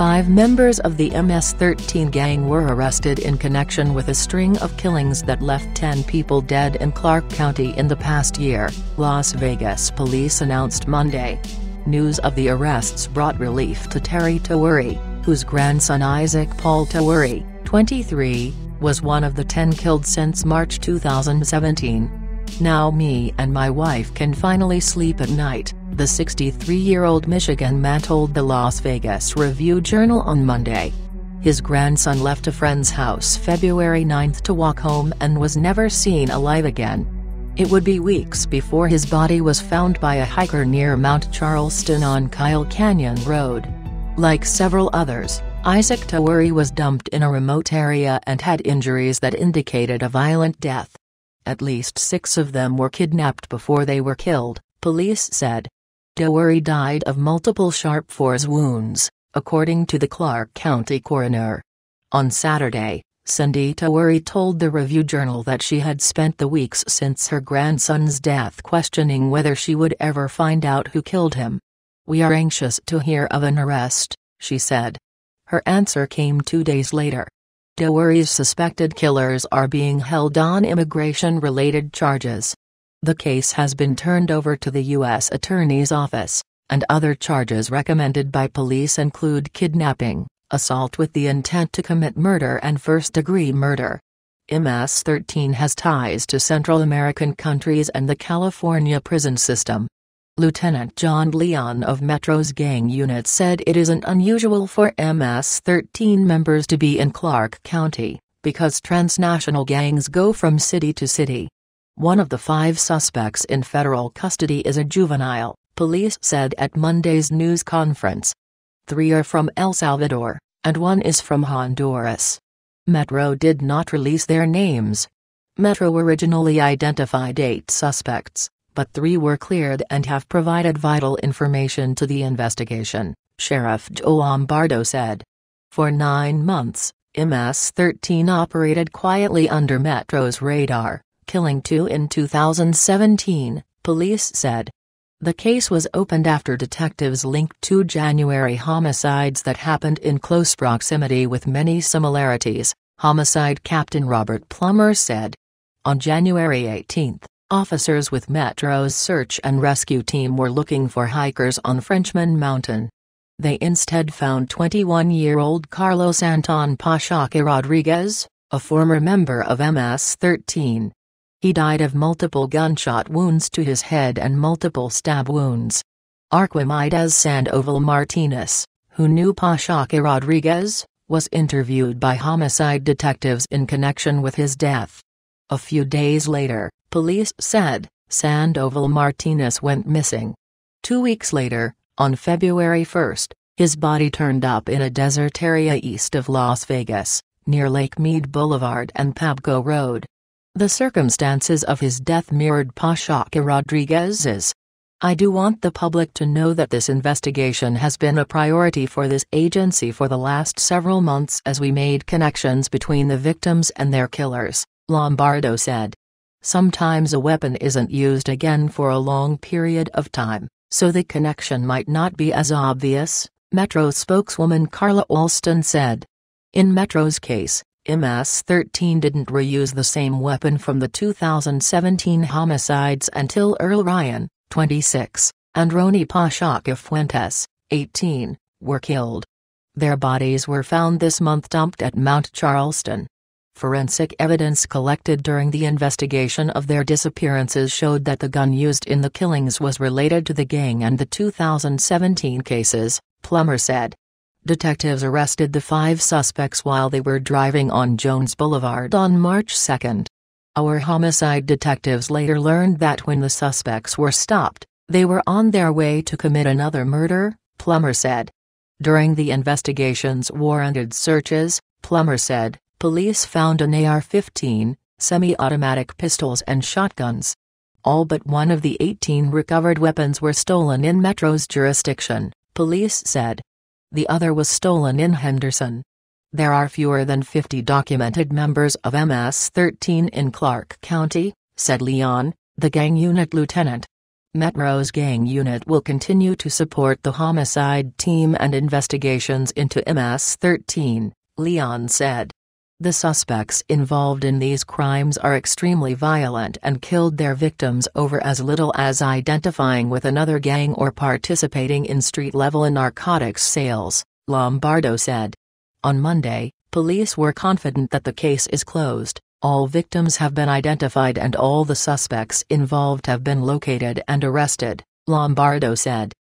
5 members of the MS-13 gang were arrested in connection with a string of killings that left 10 people dead in Clark County in the past year, Las Vegas police announced Monday. News of the arrests brought relief to Terry Tawuri, whose grandson Isaac Paul Tawuri, 23, was one of the 10 killed since March 2017. "Now me and my wife can finally sleep at night," the 63-year-old Michigan man told the Las Vegas Review-Journal on Monday. His grandson left a friend's house February 9 to walk home and was never seen alive again. It would be weeks before his body was found by a hiker near Mount Charleston on Kyle Canyon Road. Like several others, Isaac Tawuri was dumped in a remote area and had injuries that indicated a violent death. At least 6 of them were kidnapped before they were killed, police said. Tawuri died of multiple sharp force wounds, according to the Clark County coroner. On Saturday, Cindy Tawuri told the Review-Journal that she had spent the weeks since her grandson's death questioning whether she would ever find out who killed him. "We are anxious to hear of an arrest," she said. Her answer came 2 days later. Tawuri's suspected killers are being held on immigration-related charges. The case has been turned over to the U.S. Attorney's Office, and other charges recommended by police include kidnapping, assault with the intent to commit murder and first-degree murder. MS-13 has ties to Central American countries and the California prison system. Lieutenant John Leon of Metro's gang unit said it isn't unusual for MS-13 members to be in Clark County, because transnational gangs go from city to city. One of the 5 suspects in federal custody is a juvenile, police said at Monday's news conference. 3 are from El Salvador, and 1 is from Honduras. Metro did not release their names. Metro originally identified 8 suspects, but 3 were cleared and have provided vital information to the investigation, Sheriff Joe Lombardo said. For 9 months, MS-13 operated quietly under Metro's radar, killing 2 in 2017, police said. The case was opened after detectives linked 2 January homicides that happened in close proximity with many similarities, Homicide Captain Robert Plummer said. On January 18, officers with Metro's search and rescue team were looking for hikers on Frenchman Mountain. They instead found 21-year-old Carlos Anton Pachaque Rodriguez, a former member of MS-13. He died of multiple gunshot wounds to his head and multiple stab wounds. Archimedes Sandoval Martinez, who knew Pachaque Rodriguez, was interviewed by homicide detectives in connection with his death. A few days later, police said, Sandoval Martinez went missing. 2 weeks later, on February 1, his body turned up in a desert area east of Las Vegas, near Lake Mead Boulevard and Pabco Road. The circumstances of his death mirrored Pachaque Rodriguez's. "I do want the public to know that this investigation has been a priority for this agency for the last several months as we made connections between the victims and their killers," Lombardo said. "Sometimes a weapon isn't used again for a long period of time, so the connection might not be as obvious," Metro spokeswoman Carla Alston said. In Metro's case, MS-13 didn't reuse the same weapon from the 2017 homicides until Earl Ryan, 26, and Rony Pachaque Fuentes, 18, were killed. Their bodies were found this month dumped at Mount Charleston. Forensic evidence collected during the investigation of their disappearances showed that the gun used in the killings was related to the gang and the 2017 cases, Plummer said. Detectives arrested the 5 suspects while they were driving on Jones Boulevard on March 2. Our homicide detectives later learned that when the suspects were stopped, they were on their way to commit another murder, Plummer said. During the investigation's warranted searches, Plummer said, police found an AR-15, semi-automatic pistols and shotguns. All but one of the 18 recovered weapons were stolen in Metro's jurisdiction, police said. The other was stolen in Henderson. There are fewer than 50 documented members of MS-13 in Clark County, said Leon, the gang unit lieutenant. Metro's gang unit will continue to support the homicide team and investigations into MS-13, Leon said. The suspects involved in these crimes are extremely violent and killed their victims over as little as identifying with another gang or participating in street-level narcotics sales, Lombardo said. On Monday, police were confident that the case is closed, all victims have been identified and all the suspects involved have been located and arrested, Lombardo said.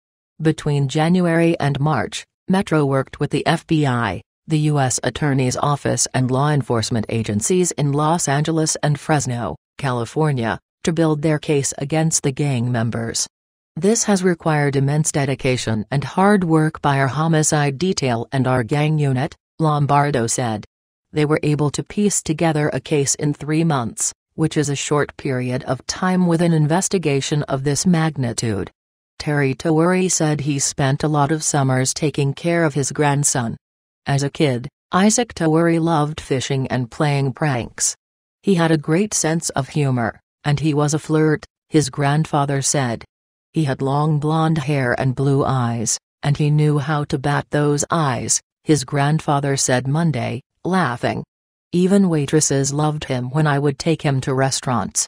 Between January and March, Metro worked with the FBI, the U.S. Attorney's Office and law enforcement agencies in Los Angeles and Fresno, California, to build their case against the gang members. This has required immense dedication and hard work by our homicide detail and our gang unit, Lombardo said. They were able to piece together a case in 3 months, which is a short period of time with an investigation of this magnitude. Terry Tawuri said he spent a lot of summers taking care of his grandson. As a kid, Isaac Tawuri loved fishing and playing pranks. He had a great sense of humor, and he was a flirt, his grandfather said. He had long blonde hair and blue eyes, and he knew how to bat those eyes, his grandfather said Monday, laughing. Even waitresses loved him when I would take him to restaurants.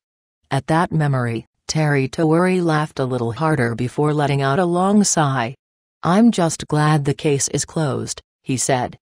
At that memory, Terry Tawuri laughed a little harder before letting out a long sigh. I'm just glad the case is closed, he said.